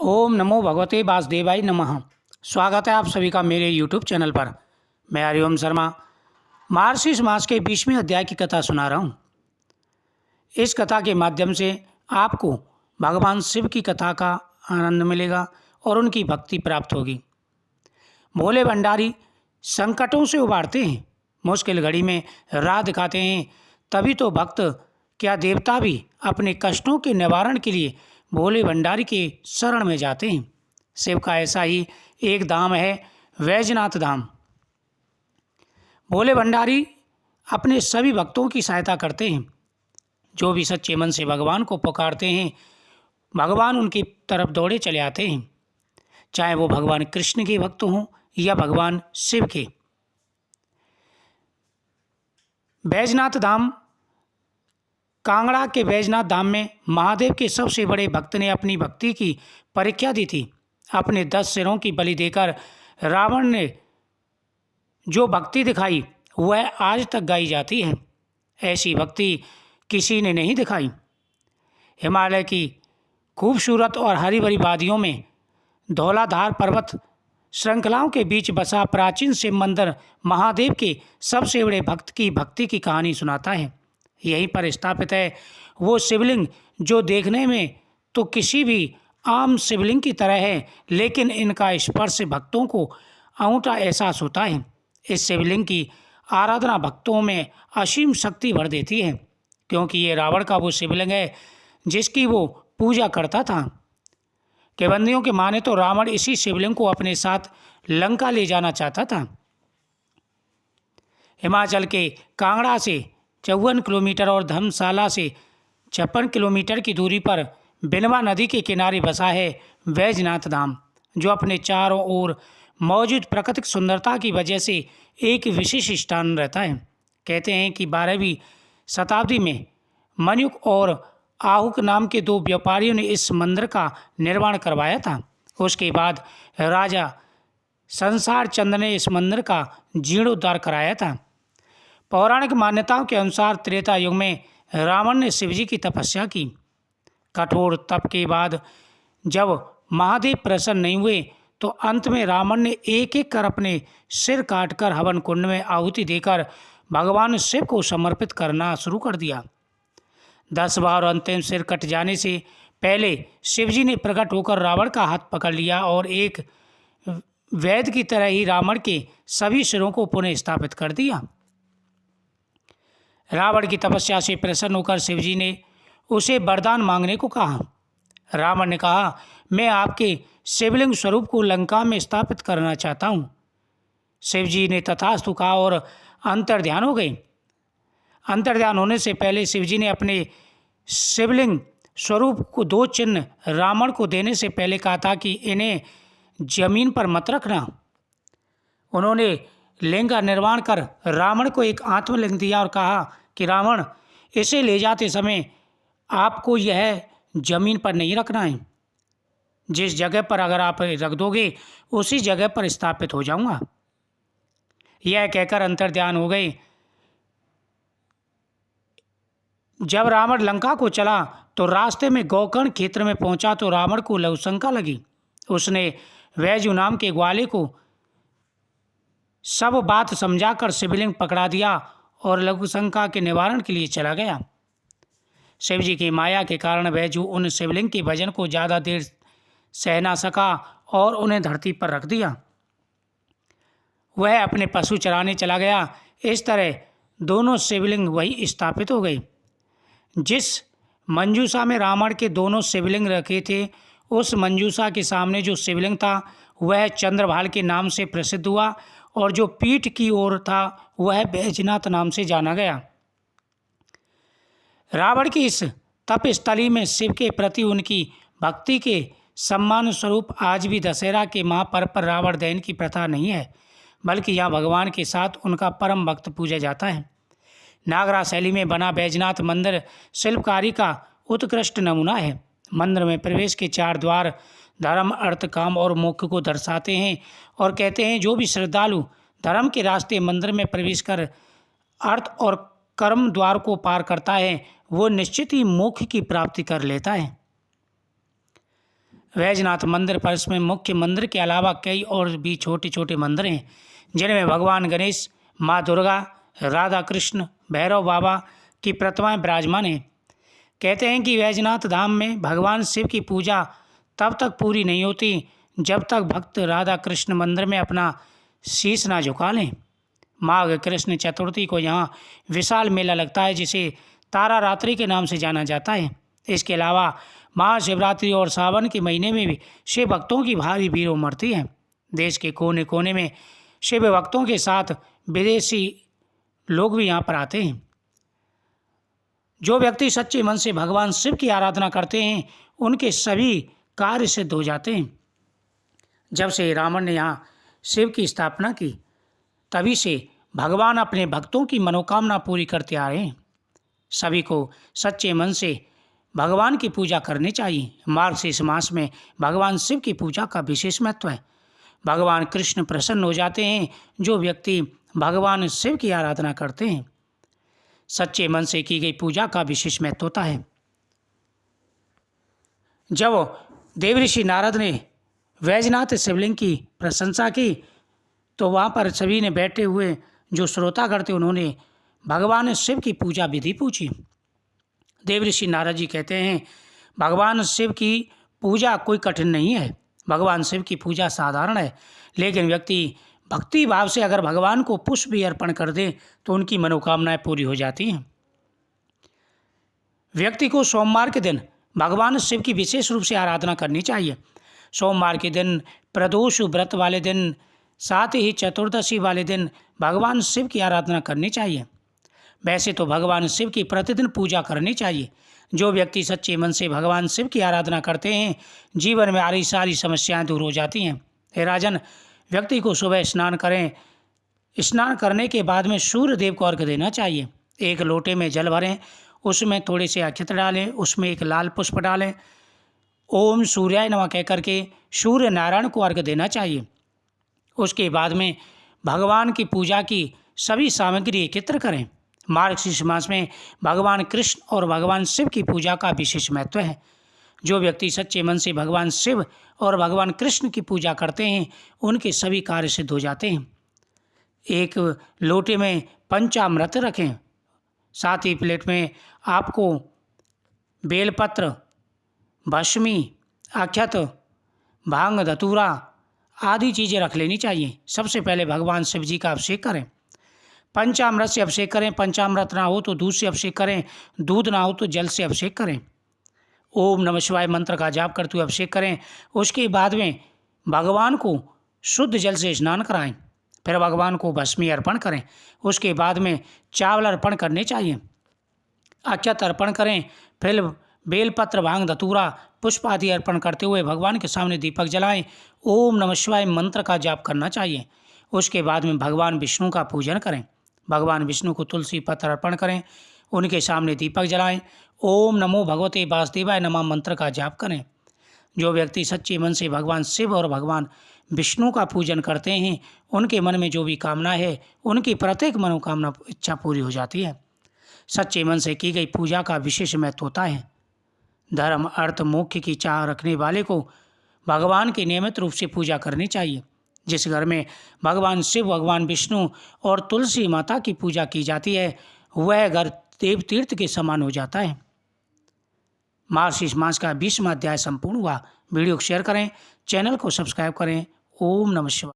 ओम नमो भगवते वासुदेवाय नमः। स्वागत है आप सभी का मेरे यूट्यूब चैनल पर। मैं हरिओम शर्मा मार्गशीर्ष मास के 20वें अध्याय की कथा सुना रहा हूँ। इस कथा के माध्यम से आपको भगवान शिव की कथा का आनंद मिलेगा और उनकी भक्ति प्राप्त होगी। भोले भंडारी संकटों से उबारते हैं, मुश्किल घड़ी में राह दिखाते हैं। तभी तो भक्त क्या देवता भी अपने कष्टों के निवारण के लिए भोले भंडारी के शरण में जाते हैं। शिव का ऐसा ही एक धाम है वैजनाथ धाम। भोले भंडारी अपने सभी भक्तों की सहायता करते हैं। जो भी सच्चे मन से भगवान को पुकारते हैं, भगवान उनकी तरफ दौड़े चले आते हैं, चाहे वो भगवान कृष्ण के भक्त हों या भगवान शिव के। बैजनाथ धाम, कांगड़ा के बैजनाथ धाम में महादेव के सबसे बड़े भक्त ने अपनी भक्ति की परीक्षा दी थी। अपने 10 सिरों की बलि देकर रावण ने जो भक्ति दिखाई वह आज तक गाई जाती है। ऐसी भक्ति किसी ने नहीं दिखाई। हिमालय की खूबसूरत और हरी भरी वादियों में धौलाधार पर्वत श्रृंखलाओं के बीच बसा प्राचीन शिव मंदिर महादेव के सबसे बड़े भक्त की भक्ति की कहानी सुनाता है। यहीं पर स्थापित है वो शिवलिंग जो देखने में तो किसी भी आम शिवलिंग की तरह है, लेकिन इनका स्पर्श भक्तों को अनूठा एहसास होता है। इस शिवलिंग की आराधना भक्तों में असीम शक्ति भर देती है, क्योंकि ये रावण का वो शिवलिंग है जिसकी वो पूजा करता था। केवंदियों के माने तो रावण इसी शिवलिंग को अपने साथ लंका ले जाना चाहता था। हिमाचल के कांगड़ा से 54 किलोमीटर और धर्मशाला से 56 किलोमीटर की दूरी पर बिनवा नदी के किनारे बसा है वैजनाथ धाम, जो अपने चारों ओर मौजूद प्राकृतिक सुंदरता की वजह से एक विशेष स्थान रहता है। कहते हैं कि 12वीं शताब्दी में मनुक और आहुक नाम के 2 व्यापारियों ने इस मंदिर का निर्माण करवाया था। उसके बाद राजा संसार चंद्र ने इस मंदिर का जीर्णोद्धार कराया था। पौराणिक मान्यताओं के अनुसार त्रेता युग में रावण ने शिवजी की तपस्या की। कठोर तप के बाद जब महादेव प्रसन्न नहीं हुए तो अंत में रावण ने एक एक कर अपने सिर काटकर हवन कुंड में आहुति देकर भगवान शिव को समर्पित करना शुरू कर दिया। 10 बार अंतिम सिर कट जाने से पहले शिवजी ने प्रकट होकर रावण का हाथ पकड़ लिया और एक वैद्य की तरह ही रावण के सभी सिरों को पुनः स्थापित कर दिया। रावण की तपस्या से प्रसन्न होकर शिवजी ने उसे वरदान मांगने को कहा। रावण ने कहा, मैं आपके शिवलिंग स्वरूप को लंका में स्थापित करना चाहता हूँ। शिवजी ने तथास्तु कहा और अंतर्ध्यान हो गए। अंतर्ध्यान होने से पहले शिवजी ने अपने शिवलिंग स्वरूप को 2 चिन्ह रावण को देने से पहले कहा था कि इन्हें जमीन पर मत रखना। उन्होंने लिंग का निर्माण कर रावण को एक आत्मलिंग दिया और कहा कि रावण, इसे ले जाते समय आपको यह जमीन पर नहीं रखना है। जिस जगह पर अगर आप रख दोगे उसी जगह पर स्थापित हो जाऊंगा। यह कहकर अंतर्ध्यान हो गए। जब रावण लंका को चला तो रास्ते में गोकर्ण क्षेत्र में पहुंचा तो रावण को लघुशंका लगी। उसने वैजु नाम के ग्वाले को सब बात समझाकर शिवलिंग पकड़ा दिया और लघुशंका के निवारण के लिए चला गया। शिवजी की माया के कारण वैजु उन शिवलिंग के वजन को ज़्यादा देर सह ना सका और उन्हें धरती पर रख दिया। वह अपने पशु चराने चला गया। इस तरह दोनों शिवलिंग वहीं स्थापित हो गए। जिस मंजूषा में रावण के दोनों शिवलिंग रखे थे, उस मंजूषा के सामने जो शिवलिंग था वह चंद्रभाल के नाम से प्रसिद्ध हुआ और जो पीठ की ओर था वह बैजनाथ नाम से जाना गया। रावण की इस तपस्थली में शिव के प्रति उनकी भक्ति के सम्मान स्वरूप आज भी दशहरा के महापर्व पर रावण दहन की प्रथा नहीं है, बल्कि यहाँ भगवान के साथ उनका परम भक्त पूजा जाता है। नागरा शैली में बना बैजनाथ मंदिर शिल्पकारी का उत्कृष्ट नमूना है। मंदिर में प्रवेश के 4 द्वार धर्म, अर्थ, काम और मोक्ष को दर्शाते हैं और कहते हैं जो भी श्रद्धालु धर्म के रास्ते मंदिर में प्रवेश कर अर्थ और कर्म द्वार को पार करता है वो निश्चित ही मोक्ष की प्राप्ति कर लेता है। वैजनाथ मंदिर पर इसमें मुख्य मंदिर के अलावा कई और भी छोटे छोटे मंदिर हैं, जिनमें भगवान गणेश, माँ दुर्गा, राधा कृष्ण, भैरव बाबा की प्रतिमाएं विराजमान हैं। कहते हैं कि वैजनाथ धाम में भगवान शिव की पूजा तब तक पूरी नहीं होती जब तक भक्त राधा कृष्ण मंदिर में अपना शीश ना झुका लें। माघ कृष्ण चतुर्थी को यहाँ विशाल मेला लगता है, जिसे तारा रात्रि के नाम से जाना जाता है। इसके अलावा महाशिवरात्रि और सावन के महीने में भी शिव भक्तों की भारी भीड़ उमड़ती है। देश के कोने कोने में शिव भक्तों के साथ विदेशी लोग भी यहाँ पर आते हैं। जो व्यक्ति सच्चे मन से भगवान शिव की आराधना करते हैं, उनके सभी कार्य सिद्ध हो जाते हैं। जब से रावण ने यहाँ शिव की स्थापना की, तभी से भगवान अपने भक्तों की मनोकामना पूरी करते आ रहे हैं। सभी को सच्चे मन से भगवान की पूजा करनी चाहिए। मार्गशीर्ष मास में भगवान शिव की पूजा का विशेष महत्व है। भगवान कृष्ण प्रसन्न हो जाते हैं जो व्यक्ति भगवान शिव की आराधना करते हैं। सच्चे मन से की गई पूजा का विशेष महत्व होता है। जब देवऋषि नारद ने वैजनाथ शिवलिंग की प्रशंसा की, तो वहाँ पर सभी ने बैठे हुए जो श्रोतागण थे, उन्होंने भगवान शिव की पूजा विधि पूछी। देवऋषि नारद जी कहते हैं, भगवान शिव की पूजा कोई कठिन नहीं है। भगवान शिव की पूजा साधारण है, लेकिन व्यक्ति भक्ति भाव से अगर भगवान को पुष्प भी अर्पण कर दे तो उनकी मनोकामनाएं पूरी हो जाती हैं। व्यक्ति को सोमवार के दिन भगवान शिव की विशेष रूप से आराधना करनी चाहिए। सोमवार के दिन, प्रदोष व्रत वाले दिन, साथ ही चतुर्दशी वाले दिन भगवान शिव की आराधना करनी चाहिए। वैसे तो भगवान शिव की प्रतिदिन पूजा करनी चाहिए। जो व्यक्ति सच्चे मन से भगवान शिव की आराधना करते हैं, जीवन में आ रही सारी समस्याएं दूर हो जाती हैं। हे राजन, व्यक्ति को सुबह स्नान करें। स्नान करने के बाद में सूर्य देव को अर्घ्य देना चाहिए। एक लोटे में जल भरें, उसमें थोड़े से अक्षत डालें, उसमें एक लाल पुष्प डालें, ओम सूर्याय नमः कह करके सूर्य नारायण को अर्घ्य देना चाहिए। उसके बाद में भगवान की पूजा की सभी सामग्री एकत्र करें। मार्गशीर्ष मास में भगवान कृष्ण और भगवान शिव की पूजा का विशेष महत्व है। जो व्यक्ति सच्चे मन से भगवान शिव और भगवान कृष्ण की पूजा करते हैं, उनके सभी कार्य सिद्ध हो जाते हैं। एक लोटे में पंचामृत रखें, साथ ही प्लेट में आपको बेलपत्र, भस्मी, अक्षत, भांग, धतूरा आदि चीज़ें रख लेनी चाहिए। सबसे पहले भगवान शिव जी का अभिषेक करें। पंचामृत से अभिषेक करें। पंचामृत ना हो तो दूध से अभिषेक करें। दूध ना हो तो जल से अभिषेक करें। ओम नमः शिवाय मंत्र का जाप करते हुए अभिषेक करें। उसके बाद में भगवान को शुद्ध जल से स्नान कराएं। फिर भगवान को भस्मी अर्पण करें। उसके बाद में चावल अर्पण करने चाहिए, अक्षत अर्पण करें। फिर बेलपत्र, भांग, धतूरा, पुष्प आदि अर्पण करते हुए भगवान के सामने दीपक जलाएं। ओम नमः शिवाय मंत्र का जाप करना चाहिए। उसके बाद में भगवान विष्णु का पूजन करें। भगवान विष्णु को तुलसी पत्र अर्पण करें, उनके सामने दीपक जलाएं। ओम नमो भगवते वासुदेवाय नमः मंत्र का जाप करें। जो व्यक्ति सच्चे मन से भगवान शिव और भगवान विष्णु का पूजन करते हैं, उनके मन में जो भी कामना है, उनकी प्रत्येक मनोकामना इच्छा पूरी हो जाती है। सच्चे मन से की गई पूजा का विशेष महत्व होता है। धर्म, अर्थ, मोक्ष की चाह रखने वाले को भगवान की नियमित रूप से पूजा करनी चाहिए। जिस घर में भगवान शिव, भगवान विष्णु और तुलसी माता की पूजा की जाती है, वह घर देव तीर्थ के समान हो जाता है। मार्गशीर्ष मास का 20वां अध्याय संपूर्ण हुआ। वीडियो को शेयर करें, चैनल को सब्सक्राइब करें। ओम नमः शिवाय।